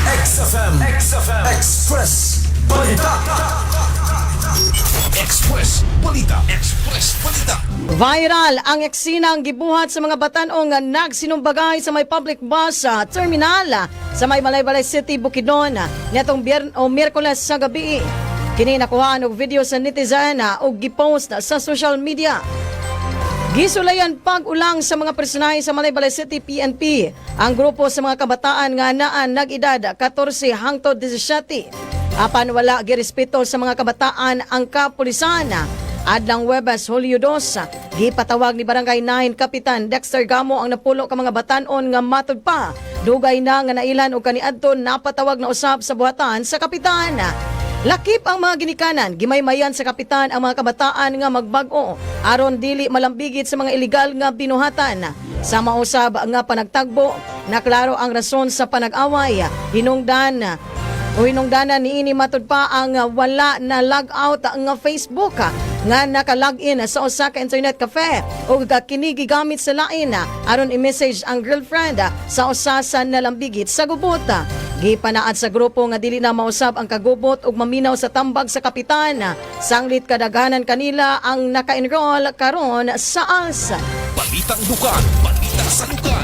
XFM Express Balita. Express Balita. Viral ang eksinang gibuhat sa mga batan-ong nga nagsinumbagay sa may public bus terminal sa may Malaybalay City, Bukidnon nitong Miyerkules sa gabi. Kini nakuhaan og video sa netizen ug gipost sa social media. Gisulayan pag-ulang sa mga personahe sa Malaybalay City PNP ang grupo sa mga kabataan nga naan nag-edad 14 hangtod 17. Apan wala girespeto sa mga kabataan ang kapulisan. Adlang Huwebes, Hulyo 2, gipatawag ni Barangay 9 Kapitan Dexter Gamo ang napulo ka mga batanon nga matud pa. Dugay na nga nailan og kaniadto napatawag na usab sa buhatan sa kapitan. Lakip ang mga ginikanan, gimaymayan sa kapitan ang mga kabataan nga magbag-o aron dili malambigit sa mga ilegal nga binuhatan. Sa mausab nga panagtagbo, naklaro ang rason sa panag-away. Hinungdanan niini matud pa ang wala na logout nga Facebook nga naka-login sa usa ka internet cafe ug kini gigamit sa lain aron i-message ang girlfriend sa usa sa nalambigit sa gubot. Gipanaad sa grupo nga dili na mausab ang kagubot ug maminaw sa tambag sa kapitan. Sanglit kadaghanan kanila ang naka-enroll karon sa ALS. Balitang dukan, balita sa lugar.